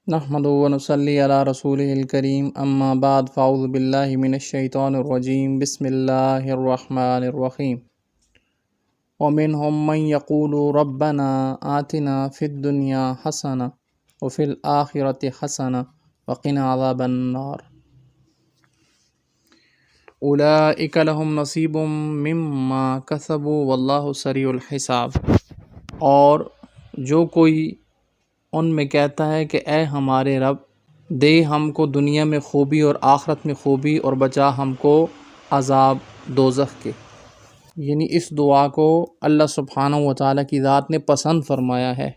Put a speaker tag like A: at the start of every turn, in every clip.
A: نحمدہ و نصلی علی رسولہ الکریم اما بعد فاعوذ باللہ من الشیطان الرجیم بسم اللہ الرحمن الرحیم ومنہم من یقول ربنا آتنا فی الدنیا حسنہ وفی الآخرۃ حسنہ وقنا عذاب النار اولئک لہم نصیب مما کسبوا واللہ سریع الحساب۔ اور جو کوئی ان میں کہتا ہے کہ اے ہمارے رب دے ہم کو دنیا میں خوبی اور آخرت میں خوبی اور بچا ہم کو عذاب دوزخ کے، یعنی اس دعا کو اللہ سبحانہ و تعالیٰ کی ذات نے پسند فرمایا ہے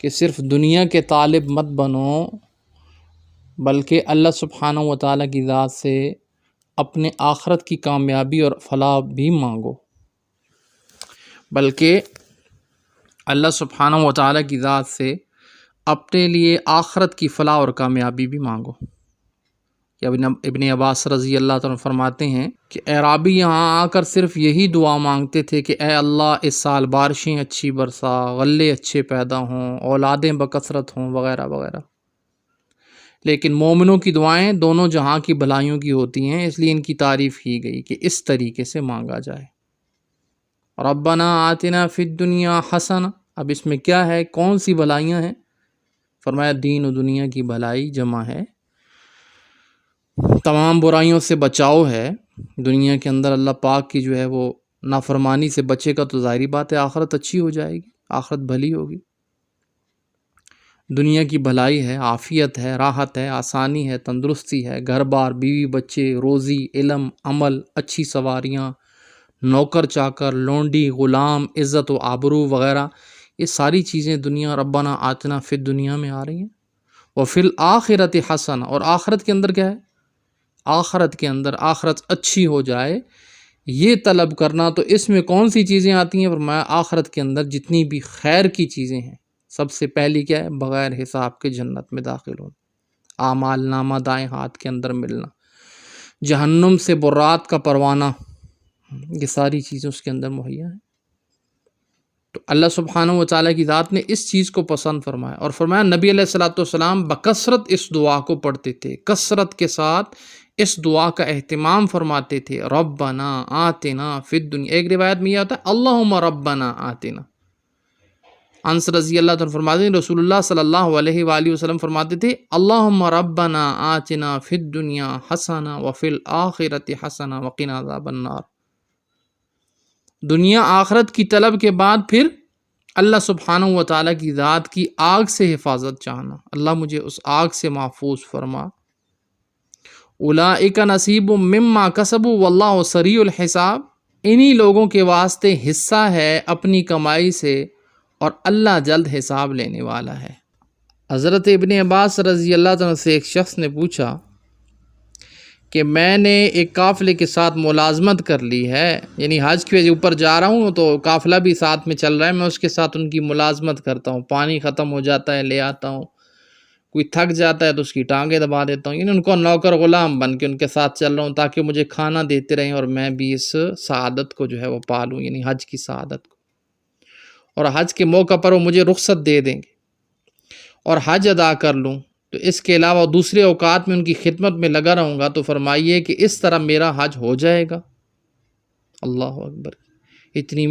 A: کہ صرف دنیا کے طالب مت بنو بلکہ اللہ سبحانہ و تعالیٰ کی ذات سے اپنے آخرت کی کامیابی اور فلاح بھی مانگو، بلکہ اللہ سبحانہ و تعالیٰ کی ذات سے اپنے لیے آخرت کی فلاح اور کامیابی بھی مانگو۔ ابن عباس رضی اللہ تعالیٰ فرماتے ہیں کہ اعرابی یہاں آ کر صرف یہی دعا مانگتے تھے کہ اے اللہ اس سال بارشیں اچھی برسا، غلے اچھے پیدا ہوں، اولادیں بکثرت ہوں، وغیرہ وغیرہ۔ لیکن مومنوں کی دعائیں دونوں جہاں کی بھلائیوں کی ہوتی ہیں، اس لیے ان کی تعریف کی گئی کہ اس طریقے سے مانگا جائے۔ ربنا آتنا فی الدنیا حسنہ، اب اس میں کیا ہے، کون سی بھلائیاں ہیں؟ فرمایا دین و دنیا کی بھلائی جمع ہے، تمام برائیوں سے بچاؤ ہے۔ دنیا کے اندر اللہ پاک کی جو ہے وہ نافرمانی سے بچے گا تو ظاہری بات ہے آخرت اچھی ہو جائے گی، آخرت بھلی ہوگی۔ دنیا کی بھلائی ہے، عافیت ہے، راحت ہے، آسانی ہے، تندرستی ہے، گھر بار، بیوی بچے، روزی، علم، عمل، اچھی سواریاں، نوکر چاکر، لونڈی، غلام، عزت و آبرو وغیرہ، یہ ساری چیزیں دنیا ربنا آتنا فی الدنیا میں آ رہی ہیں۔ وفی الآخرۃ حسنہ، اور آخرت کے اندر کیا ہے؟ آخرت کے اندر آخرت اچھی ہو جائے یہ طلب کرنا، تو اس میں کون سی چیزیں آتی ہیں؟ فرمایا آخرت کے اندر جتنی بھی خیر کی چیزیں ہیں، سب سے پہلی کیا ہے؟ بغیر حساب کے جنت میں داخل ہونا، اعمال نامہ دائیں ہاتھ کے اندر ملنا، جہنم سے برات کا پروانہ، یہ ساری چیزیں اس کے اندر مہیا ہیں۔ تو اللہ سبحانہ و تعالیٰ کی ذات نے اس چیز کو پسند فرمایا، اور فرمایا نبی علیہ الصلوۃ والسلام بکثرت اس دعا کو پڑھتے تھے، کثرت کے ساتھ اس دعا کا اہتمام فرماتے تھے۔ ربنا آتنا فی الدنیا، ایک روایت میں یہ آتا ہے اللہم ربنا آتنا۔ انس رضی اللہ عنہ فرماتے ہیں رسول اللہ صلی اللہ علیہ وآلہ وسلم فرماتے تھے اللہم ربنا آتنا فی الدنیا حسنہ وفی الآخرۃ حسنہ وقنا عذاب النار۔ دنیا آخرت کی طلب کے بعد پھر اللہ سبحانہ و تعالیٰ کی ذات کی آگ سے حفاظت چاہنا، اللہ مجھے اس آگ سے محفوظ فرما۔ اولئک نصیب مما کسبوا واللہ سریع الحساب، انہی لوگوں کے واسطے حصہ ہے اپنی کمائی سے اور اللہ جلد حساب لینے والا ہے۔ حضرت ابن عباس رضی اللہ عنہ سے ایک شخص نے پوچھا کہ میں نے ایک قافلے کے ساتھ ملازمت کر لی ہے، یعنی حج کے اوپر جا رہا ہوں تو قافلہ بھی ساتھ میں چل رہا ہے، میں اس کے ساتھ ان کی ملازمت کرتا ہوں، پانی ختم ہو جاتا ہے لے آتا ہوں، کوئی تھک جاتا ہے تو اس کی ٹانگیں دبا دیتا ہوں، یعنی ان کو نوکر غلام بن کے ان کے ساتھ چل رہا ہوں تاکہ مجھے کھانا دیتے رہیں اور میں بھی اس سعادت کو جو ہے وہ پالوں، یعنی حج کی سعادت کو، اور حج کے موقع پر وہ مجھے رخصت دے دیں گے اور حج ادا کر لوں، تو اس کے علاوہ دوسرے اوقات میں ان کی خدمت میں لگا رہوں گا، تو فرمائیے کہ اس طرح میرا حج ہو جائے گا۔ اللہ اکبر، اتنی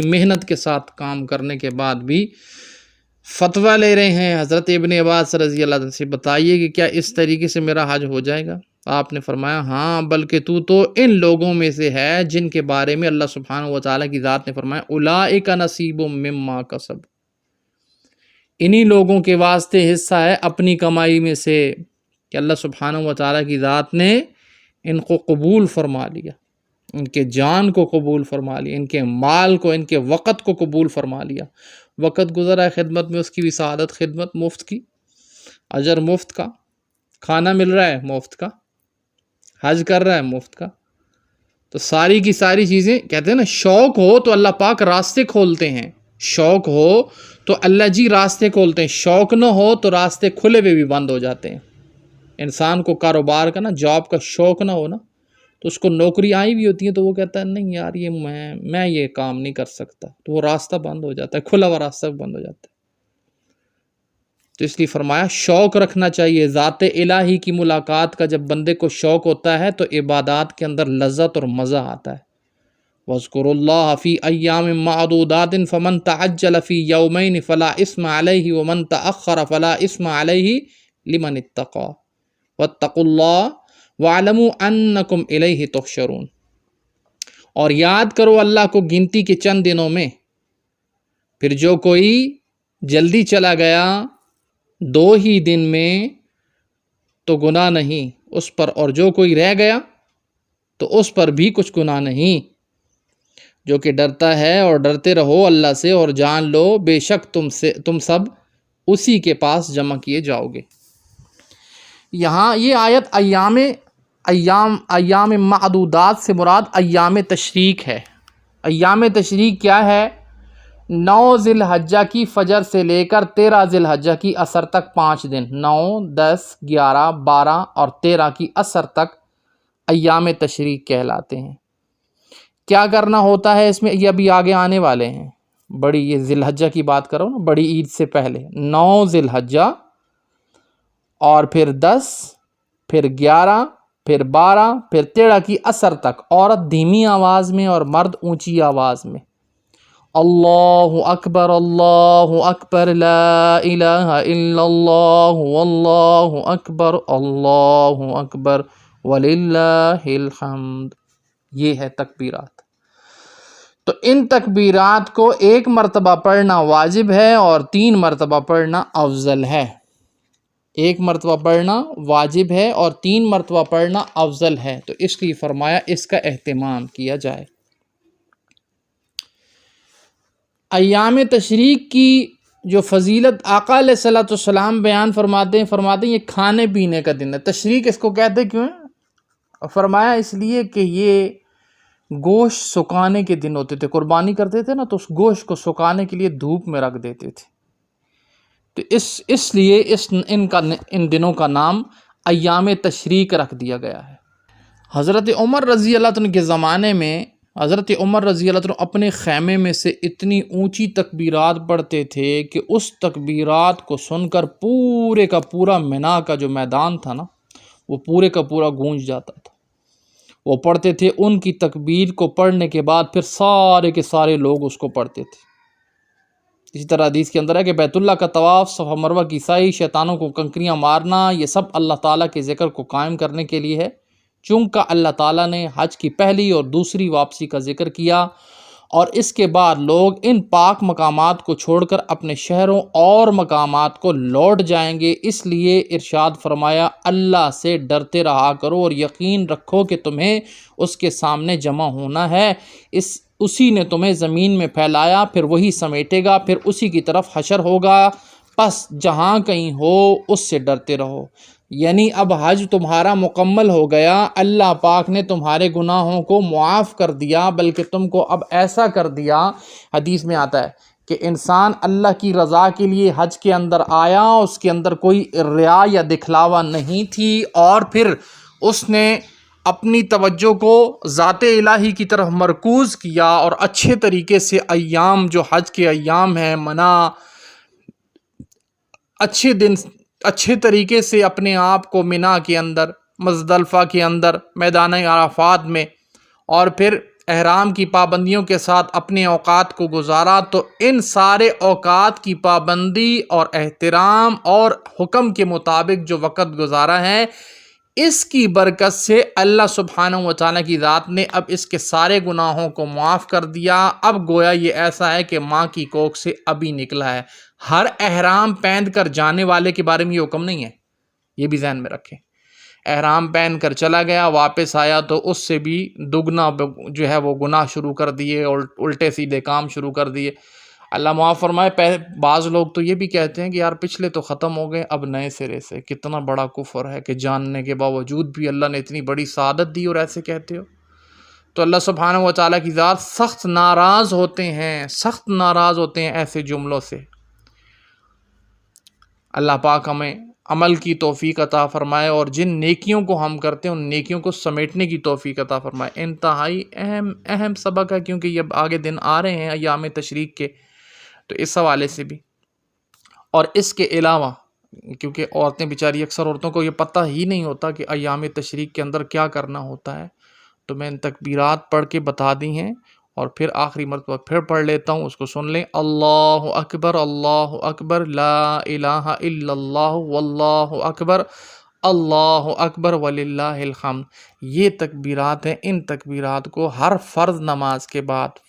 A: محنت کے ساتھ کام کرنے کے بعد بھی فتویٰ لے رہے ہیں حضرت ابن عباس رضی اللہ عنہ سے، بتائیے کہ کیا اس طریقے سے میرا حج ہو جائے گا؟ آپ نے فرمایا ہاں، بلکہ تو ان لوگوں میں سے ہے جن کے بارے میں اللہ سبحانہ و تعالیٰ کی ذات نے فرمایا اولئک نصیب مما کسب، انہی لوگوں کے واسطے حصہ ہے اپنی کمائی میں سے، کہ اللہ سبحانہ و تعالیٰ کی ذات نے ان کو قبول فرما لیا، ان کے جان کو قبول فرما لیا، ان کے مال کو، ان کے وقت کو قبول فرما لیا۔ وقت گزرا ہے خدمت میں، اس کی بھی سعادت، خدمت مفت کی، اجر مفت کا، کھانا مل رہا ہے مفت کا، حج کر رہا ہے مفت کا، تو ساری کی ساری چیزیں کہتے ہیں نا، شوق ہو تو اللہ پاک راستے کھولتے ہیں، شوق ہو تو اللہ جی راستے کھولتے ہیں، شوق نہ ہو تو راستے کھلے ہوئے بھی بند ہو جاتے ہیں۔ انسان کو کاروبار کا نا، جاب کا شوق نہ ہو نا، تو اس کو نوکری آئی بھی ہوتی ہے تو وہ کہتا ہے نہیں یار یہ میں یہ کام نہیں کر سکتا، تو وہ راستہ بند ہو جاتا ہے، کھلا ہوا راستہ بند ہو جاتا ہے۔ تو اس لیے فرمایا شوق رکھنا چاہیے ذات الہی کی ملاقات کا. جب بندے کو شوق ہوتا ہے تو عبادات کے اندر لذت اور مزہ آتا ہے. وَاذْكُرُوا اللَّهَ فِي أَيَّامٍ مَّعْدُودَاتٍ فَمَن تَعَجَّلَ فِي يَوْمَيْنِ فَلَا إِثْمَ عَلَيْهِ وَمَن تَأَخَّرَ فَلَا إِثْمَ عَلَيْهِ لِمَنِ اتَّقَىٰ وَاتَّقُوا اللَّهَ وَاعْلَمُوا أَنَّكُمْ إِلَيْهِ تُحْشَرُونَ. اور یاد کرو اللہ کو گنتی کے چند دنوں میں، پھر جو کوئی جلدی چلا گیا 2 ہی دن میں تو گناہ نہیں اس پر، اور جو کوئی رہ گیا تو اس پر بھی کچھ گناہ نہیں. جو کہ ڈرتا ہے اور ڈرتے رہو اللہ سے، اور جان لو بے شک تم سب اسی کے پاس جمع کیے جاؤ گے. یہاں یہ آیت ایام معدودات سے مراد ایام تشریق ہے. ایام تشریق کیا ہے؟ 9 ذی الحجہ کی فجر سے لے کر 13 ذی الحجہ کی عصر تک 5 دن، 9 10 11 12 اور 13 کی عصر تک ایام تشریق کہلاتے ہیں. کیا کرنا ہوتا ہے اس میں؟ یہ ابھی آگے آنے والے ہیں. بڑی یہ ذی الحجہ کی بات کرو نا، بڑی عید سے پہلے 9 ذی الحجہ اور پھر 10 پھر 11 پھر 12 پھر 13 کی عصر تک. عورت دھیمی آواز میں اور مرد اونچی آواز میں اللہ اکبر لا الہ الا اللہ واللہ اکبر وللہ الحمد. یہ ہے تکبیرات. تو ان تکبیرات کو 1 مرتبہ پڑھنا واجب ہے اور 3 مرتبہ پڑھنا افضل ہے. 1 مرتبہ پڑھنا واجب ہے اور 3 مرتبہ پڑھنا افضل ہے. تو اس لیے فرمایا اس کا اہتمام کیا جائے. ایام تشریق کی جو فضیلت آقا علیہ الصلوۃ والسلام بیان فرماتے ہیں یہ کھانے پینے کا دن ہے. تشریق اس کو کہتے کیوں ہیں؟ فرمایا اس لیے کہ یہ گوشت سکانے کے دن ہوتے تھے. قربانی کرتے تھے نا تو اس گوشت کو سکانے کے لیے دھوپ میں رکھ دیتے تھے. تو اس لیے ان دنوں کا نام ایام تشریق رکھ دیا گیا ہے. حضرت عمر رضی اللہ عنہ کے زمانے میں حضرت عمر رضی اللہ عنہ اپنے خیمے میں سے اتنی اونچی تکبیرات پڑھتے تھے کہ اس تکبیرات کو سن کر پورے کا پورا مینا کا جو میدان تھا نا وہ پورے کا پورا گونج جاتا تھا. وہ پڑھتے تھے، ان کی تکبیر کو پڑھنے کے بعد پھر سارے کے سارے لوگ اس کو پڑھتے تھے. اسی طرح حدیث کے اندر ہے کہ بیت اللہ کا طواف، صفا مروہ کی سعی، شیطانوں کو کنکریاں مارنا، یہ سب اللہ تعالیٰ کے ذکر کو قائم کرنے کے لیے ہے. چونکہ اللہ تعالیٰ نے حج کی پہلی اور دوسری واپسی کا ذکر کیا اور اس کے بعد لوگ ان پاک مقامات کو چھوڑ کر اپنے شہروں اور مقامات کو لوٹ جائیں گے. اس لیے ارشاد فرمایا اللہ سے ڈرتے رہا کرو اور یقین رکھو کہ تمہیں اس کے سامنے جمع ہونا ہے. اسی نے تمہیں زمین میں پھیلایا، پھر وہی سمیٹے گا، پھر اسی کی طرف حشر ہوگا. پس جہاں کہیں ہو اس سے ڈرتے رہو. یعنی اب حج تمہارا مکمل ہو گیا، اللہ پاک نے تمہارے گناہوں کو معاف کر دیا، بلکہ تم کو اب ایسا کر دیا. حدیث میں آتا ہے کہ انسان اللہ کی رضا کے لیے حج کے اندر آیا، اس کے اندر کوئی ریا یا دکھلاوا نہیں تھی، اور پھر اس نے اپنی توجہ کو ذات الہی کی طرف مرکوز کیا اور اچھے طریقے سے ایام جو حج کے ایام ہیں منا، اچھے طریقے سے اپنے آپ کو منا کے اندر، مزدلفہ کے اندر، میدان عرفات میں، اور پھر احرام کی پابندیوں کے ساتھ اپنے اوقات کو گزارا. تو ان سارے اوقات کی پابندی اور احترام اور حکم کے مطابق جو وقت گزارا ہے، اس کی برکت سے اللہ سبحانہ و تعالیٰ کی ذات نے اب اس کے سارے گناہوں کو معاف کر دیا. اب گویا یہ ایسا ہے کہ ماں کی کوکھ سے ابھی نکلا ہے. ہر احرام پہن کر جانے والے کے بارے میں یہ حکم نہیں ہے، یہ بھی ذہن میں رکھیں. احرام پہن کر چلا گیا، واپس آیا تو اس سے بھی دگنا جو ہے وہ گناہ شروع کر دیے اور الٹے سیدھے کام شروع کر دیے. اللہ معاف فرمائے. بعض لوگ تو یہ بھی کہتے ہیں کہ یار پچھلے تو ختم ہو گئے، اب نئے سرے سے. کتنا بڑا کفر ہے کہ جاننے کے باوجود بھی اللہ نے اتنی بڑی سعادت دی اور ایسے کہتے ہو. تو اللہ سبحانہ و تعالیٰ کی ذات سخت ناراض ہوتے ہیں ایسے جملوں سے. اللہ پاک ہمیں عمل کی توفیق عطا فرمائے اور جن نیکیوں کو ہم کرتے ہیں ان نیکیوں کو سمیٹنے کی توفیق عطا فرمائے. انتہائی اہم سبق ہے، کیونکہ یہ آگے دن آ رہے ہیں ایام تشریق کے، تو اس حوالے سے بھی. اور اس کے علاوہ کیونکہ عورتیں بیچاری، اکثر عورتوں کو یہ پتہ ہی نہیں ہوتا کہ ایام تشریق کے اندر کیا کرنا ہوتا ہے. تو میں ان تکبیرات پڑھ کے بتا دی ہیں، اور پھر آخری مرتبہ پھر پڑھ لیتا ہوں، اس کو سن لیں. اللہ اکبر لا الہ الا اللہ واللہ اکبر اللہ اکبر وللہ الحمد. یہ تکبیرات ہیں. ان تکبیرات کو ہر فرض نماز کے بعد،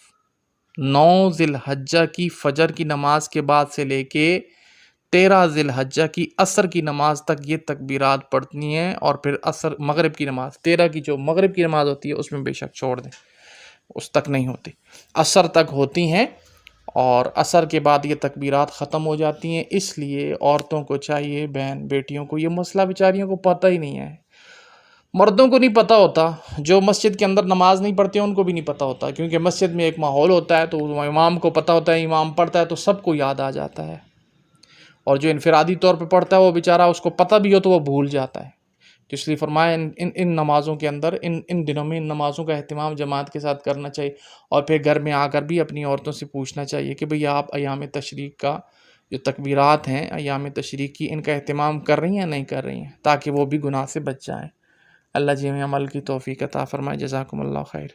A: 9 ذی الحجہ کی فجر کی نماز کے بعد سے لے کے 13 ذی الحجہ کی عصر کی نماز تک یہ تکبیرات پڑھنی ہیں. اور پھر عصر مغرب کی نماز 13 کی جو مغرب کی نماز ہوتی ہے اس میں بے شک چھوڑ دیں، اس تک نہیں ہوتی، عصر تک ہوتی ہیں. اور عصر کے بعد یہ تکبیرات ختم ہو جاتی ہیں. اس لیے عورتوں کو چاہیے، بہن بیٹیوں کو، یہ مسئلہ بیچاریوں کو پتہ ہی نہیں ہے. مردوں کو نہیں پتہ ہوتا، جو مسجد کے اندر نماز نہیں پڑھتے ان کو بھی نہیں پتہ ہوتا، کیونکہ مسجد میں ایک ماحول ہوتا ہے تو امام کو پتہ ہوتا ہے، امام پڑھتا ہے تو سب کو یاد آ جاتا ہے. اور جو انفرادی طور پہ پڑھتا ہے وہ بیچارہ، اس کو پتہ بھی ہو تو وہ بھول جاتا ہے. تو اس لیے فرمایا ان نمازوں کے اندر، ان دنوں میں ان نمازوں کا اہتمام جماعت کے ساتھ کرنا چاہیے. اور پھر گھر میں آ کر بھی اپنی عورتوں سے پوچھنا چاہیے کہ بھئی آپ ایام تشریق کا جو تکبیرات ہیں ایام تشریق کی، ان کا اہتمام کر رہی ہیں یا نہیں کر رہی ہیں، تاکہ وہ بھی گناہ سے بچ جائیں. اللہ جی ہمیں عمل کی توفیق عطا فرمائے. جزاکم اللہ خیر.